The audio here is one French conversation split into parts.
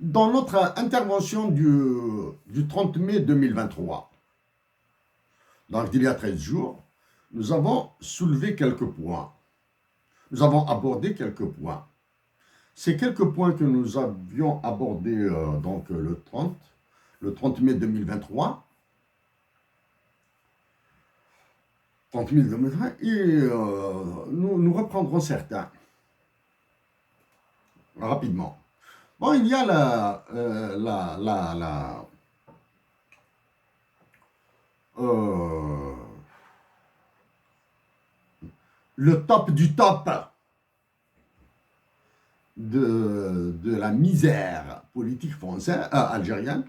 Dans notre intervention du 30 mai 2023, donc d'il y a 13 jours, nous avons soulevé quelques points. Nous avons abordé quelques points. Ces quelques points que nous avions abordés donc le 30 mai 2023, 30 mai 2023, et nous reprendrons certains rapidement. Bon, il y a le top du top de la misère politique française, algérienne,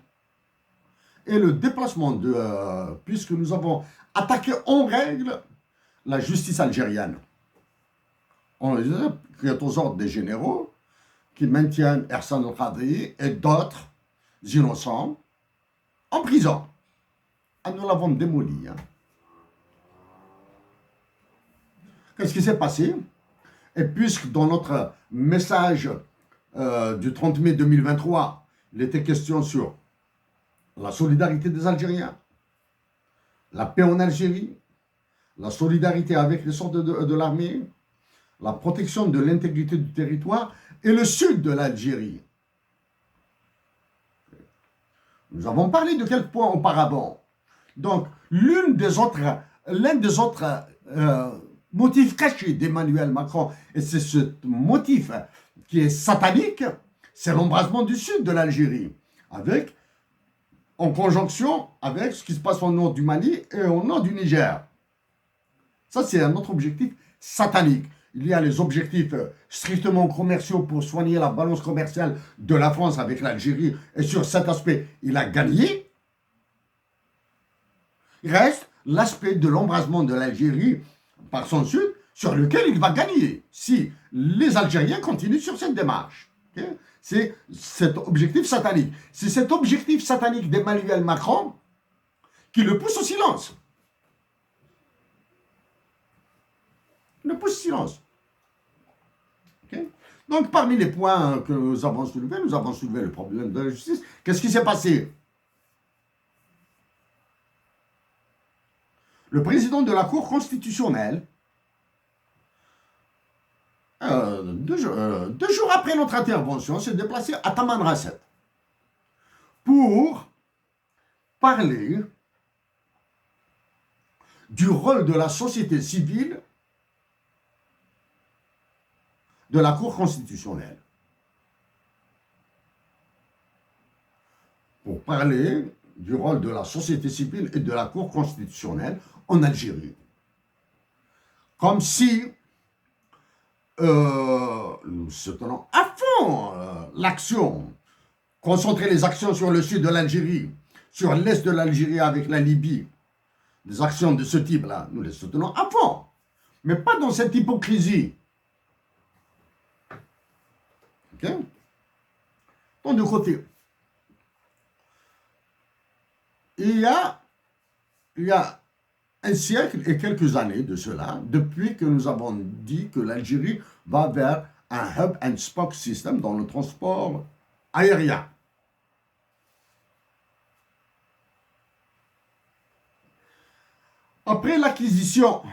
et le déplacement puisque nous avons attaqué en règle la justice algérienne. On qui est aux ordres des généraux qui maintiennent Ersan El-Khadri et d'autres innocents en prison. Ah, nous l'avons démoli. Hein. Qu'est-ce qui s'est passé? Et puisque dans notre message du 30 mai 2023, il était question sur la solidarité des Algériens, la paix en Algérie, la solidarité avec les sortes de l'armée, la protection de l'intégrité du territoire et le sud de l'Algérie. Nous avons parlé de quelques points auparavant. Donc, l'un des autres motifs cachés d'Emmanuel Macron, et c'est ce motif qui est satanique, c'est l'embrasement du sud de l'Algérie, en conjonction avec ce qui se passe au nord du Mali et au nord du Niger. Ça, c'est un autre objectif satanique. Il y a les objectifs strictement commerciaux pour soigner la balance commerciale de la France avec l'Algérie. Et sur cet aspect, il a gagné. Il reste l'aspect de l'embrasement de l'Algérie par son sud, sur lequel il va gagner si les Algériens continuent sur cette démarche. Okay? C'est cet objectif satanique. C'est cet objectif satanique d'Emmanuel Macron qui le pousse au silence. Le pousse au silence. Okay? Donc, parmi les points que nous avons soulevé le problème de la justice. Qu'est-ce qui s'est passé? Le président de la Cour constitutionnelle, deux jours après notre intervention, s'est déplacé à Tamanrasset pour parler du rôle de la société civile de la Cour constitutionnelle. Pour parler du rôle de la société civile et de la Cour constitutionnelle en Algérie. Comme si nous soutenons à fond l'action, concentrer les actions sur le sud de l'Algérie, sur l'est de l'Algérie avec la Libye, des actions de ce type-là, nous les soutenons à fond, mais pas dans cette hypocrisie. Ok? Donc, de côté, il y a un siècle et quelques années de cela, depuis que nous avons dit que l'Algérie va vers un hub and spoke system dans le transport aérien. Après l'acquisition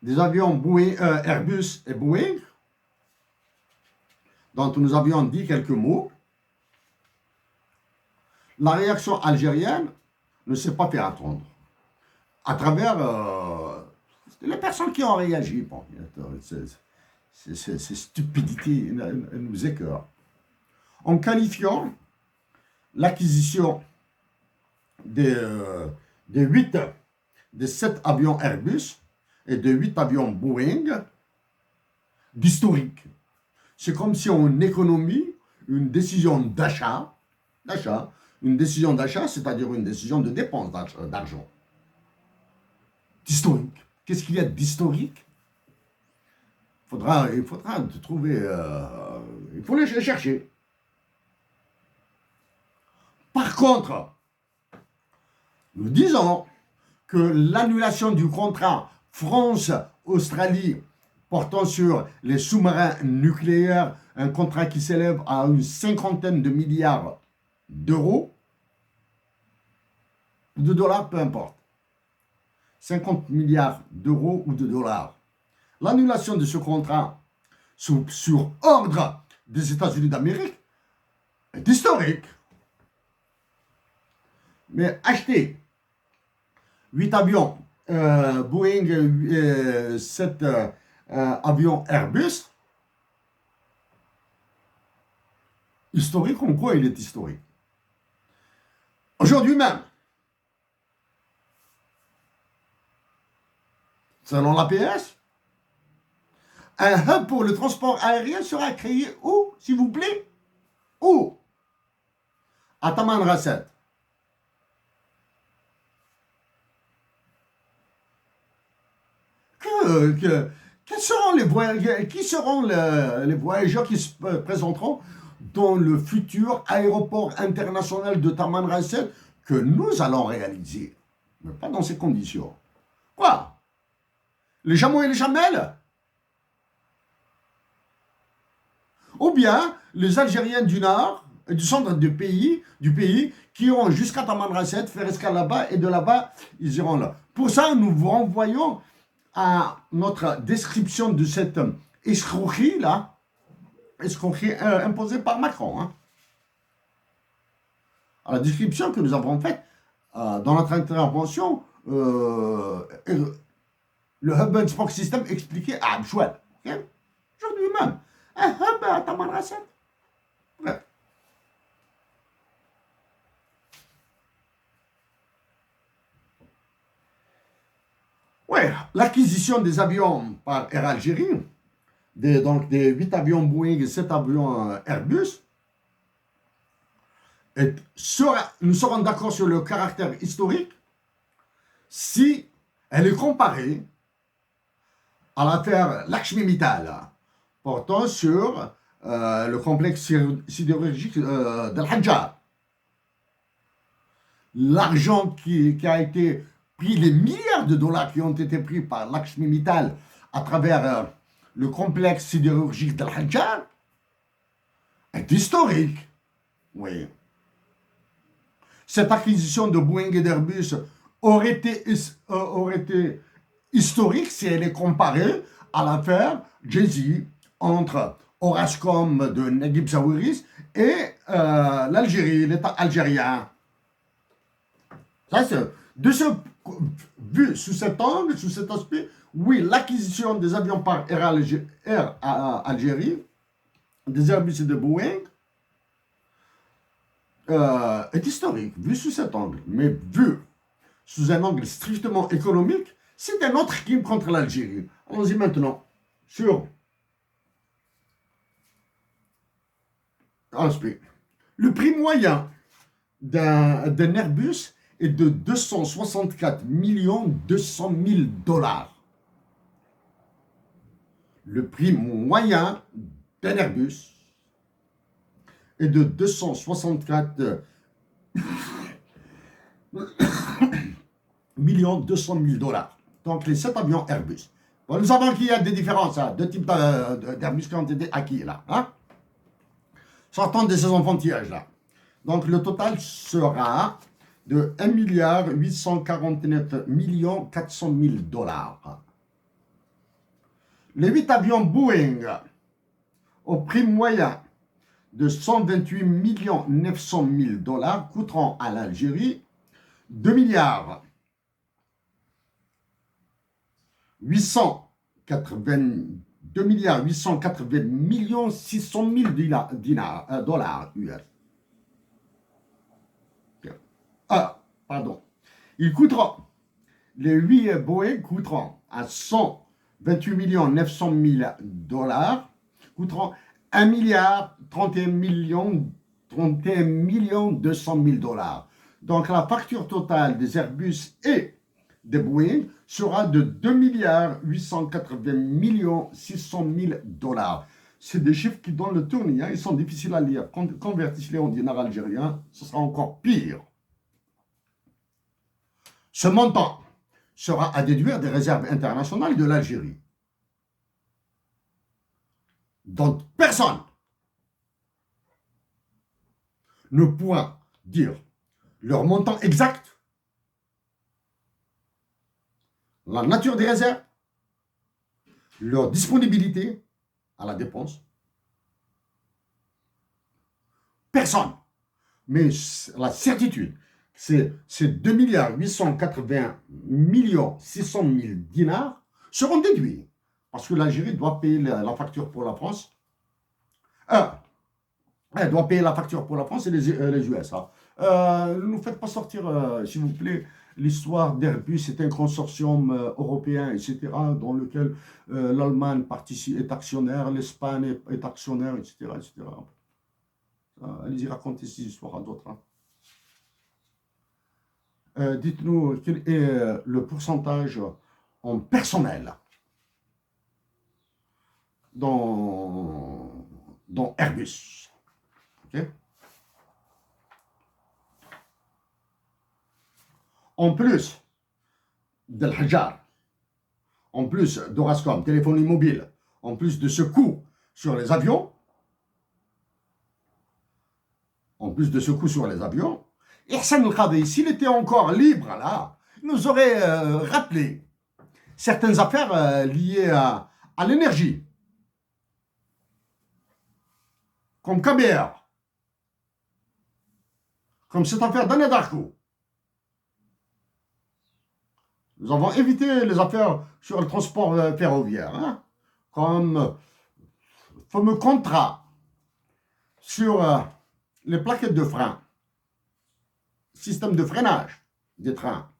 des avions Airbus et Boeing, dont nous avions dit quelques mots, la réaction algérienne ne s'est pas fait attendre. À travers les personnes qui ont réagi, bon, ces stupidités nous écœurent. En qualifiant l'acquisition des 7 avions Airbus et des 8 avions Boeing d'historique. C'est comme si en économie, une décision d'achat, une décision d'achat, c'est-à-dire une décision de dépense d'argent. D'historique. Qu'est-ce qu'il y a d'historique? Il faudra trouver... il faut les chercher. Par contre, nous disons que l'annulation du contrat France-Australie portant sur les sous-marins nucléaires, un contrat qui s'élève à une cinquantaine de milliards d'euros, de dollars, peu importe. 50 milliards d'euros ou de dollars. L'annulation de ce contrat sur ordre des États-Unis d'Amérique est historique. Mais acheter 8 avions Boeing, 7 avions Airbus, historique, en quoi il est historique? Aujourd'hui même, selon l'APS, un hub pour le transport aérien sera créé où, s'il vous plaît? Où? À Taman Rasset. Quels seront les voyageurs, qui seront les voyageurs qui se présenteront dans le futur aéroport international de Taman Rasset que nous allons réaliser? Mais pas dans ces conditions. Quoi? Les chameaux et les chamelles? Ou bien les Algériens du Nord, du centre du pays qui iront jusqu'à Taman Rasset, faire escale là-bas, et de là-bas, ils iront là. Pour ça, nous vous renvoyons à notre description de cette escroquerie là, escroquerie imposée par Macron. Hein. À la description que nous avons faite dans notre intervention, le Hub and Spoke System expliqué à Abchouel. Okay? Aujourd'hui même, un hub à Taman Rasset. Bref. Oui, l'acquisition des avions par Air Algérie, donc des 8 avions Boeing et 7 avions Airbus, nous serons d'accord sur le caractère historique si elle est comparée à l'affaire Lakshmi Mittal, portant sur le complexe sidérurgique d'Al-Hajjar. L'argent qui a été pris, les milliards de dollars qui ont été pris par Lakshmi Mittal à travers le complexe sidérurgique d'Al-Hajjar est historique. Oui. Cette acquisition de Boeing et d'Airbus aurait été historique si elle est comparée à l'affaire Jay-Z entre Orascom de Naguib Sawiris et l'Algérie, l'État algérien. Ça, c'est vu sous cet angle, sous cet aspect, oui, l'acquisition des avions par Air Algérie, des Airbus et de Boeing, est historique, vu sous cet angle. Mais vu sous un angle strictement économique, c'est un autre crime contre l'Algérie. Allons-y maintenant sur aspect. Le prix moyen d'un Airbus est de 264 200 000 $. Le prix moyen d'un Airbus est de 264 200 000 $. Donc les 7 avions Airbus. Bon, nous savons qu'il y a des différences, hein, deux types d'Airbus qui ont été acquis là. Hein, sortant de ces enfantillages là. Donc le total sera de 1 849 400 000 $. Les 8 avions Boeing au prix moyen de 128 900 000 $ coûteront à l'Algérie 2 milliards 880 millions 600 000 dollars US. Pardon. Ils coûteront, les 8 Boeing coûteront à 128 900 000 $, coûteront 1 milliard 31 millions 200 000 $. Donc la facture totale des Airbus et des Boeing sera de 2 milliards 880 millions 600 000 $. C'est des chiffres qui donnent le tournis, hein, ils sont difficiles à lire. Convertissez-les en dinars algériens, ce sera encore pire. Ce montant sera à déduire des réserves internationales de l'Algérie. Donc, personne ne pourra dire leur montant exact, la nature des réserves, leur disponibilité à la dépense. Personne. Mais la certitude, c'est 2 milliards 880 millions 600 000 dinars seront déduits. Parce que l'Algérie doit payer la facture pour la France. Elle doit payer la facture pour la France et les USA. Ne nous faites pas sortir, s'il vous plaît, l'histoire d'Airbus. C'est un consortium européen, etc., dans lequel l'Allemagne est actionnaire, l'Espagne est actionnaire, etc., etc. Allez-y, racontez ces histoires à d'autres. Hein. Dites-nous quel est le pourcentage en personnel dans Airbus. Okay? En plus de l'Hajar, en plus d'Orascom, téléphonie mobile, en plus de ce coût sur les avions, Ihsan El-Khadi, s'il était encore libre, là, il nous aurait rappelé certaines affaires liées à l'énergie, comme KBR, comme cette affaire d'Anadarko. Nous avons évité les affaires sur le transport ferroviaire, hein, comme le fameux contrat sur les plaquettes de frein, système de freinage des trains,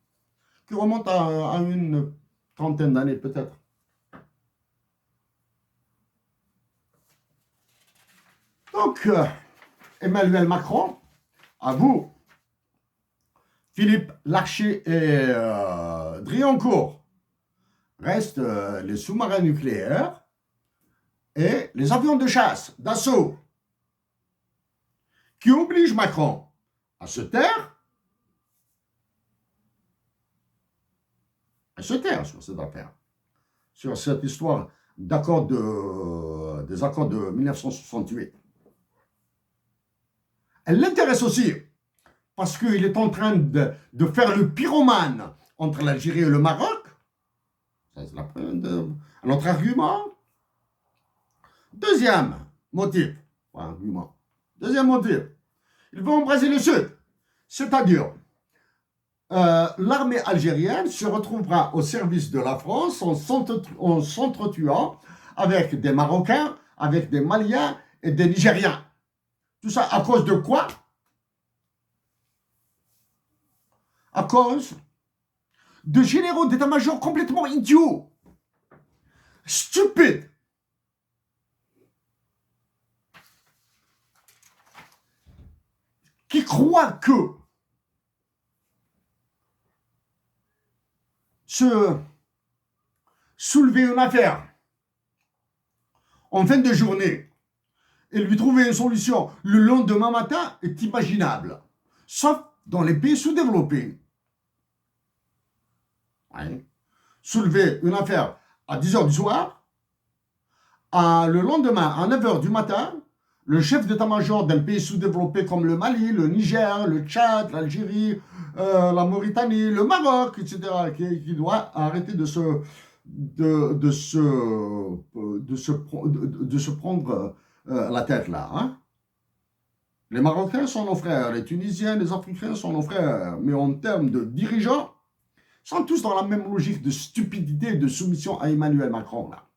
qui remonte à une trentaine d'années peut-être. Donc, Emmanuel Macron, à vous, Philippe Larcher et Driancourt, restent les sous-marins nucléaires et les avions de chasse, d'assaut, qui obligent Macron à se taire sur cette affaire, sur cette histoire des accords de 1968. Elle l'intéresse aussi, parce qu'il est en train de faire le pyromane entre l'Algérie et le Maroc. Ça, c'est un autre argument. Deuxième motif, il veut embraser le Sud, c'est-à-dire l'armée algérienne se retrouvera au service de la France en s'entretuant avec des Marocains, avec des Maliens et des Nigériens. Tout ça à cause de quoi? À cause de généraux d'état-major complètement idiots, stupides, qui croient que se soulever une affaire en fin de journée et lui trouver une solution le lendemain matin est imaginable, sauf dans les pays sous-développés. Ouais. Soulever une affaire à 10h du soir, le lendemain à 9h du matin, le chef d'état-major d'un pays sous-développé comme le Mali, le Niger, le Tchad, l'Algérie, la Mauritanie, le Maroc, etc., qui doit arrêter de se prendre la tête là. Hein? Les Marocains sont nos frères, les Tunisiens, les Africains sont nos frères, mais en termes de dirigeants, ils sont tous dans la même logique de stupidité et de soumission à Emmanuel Macron là.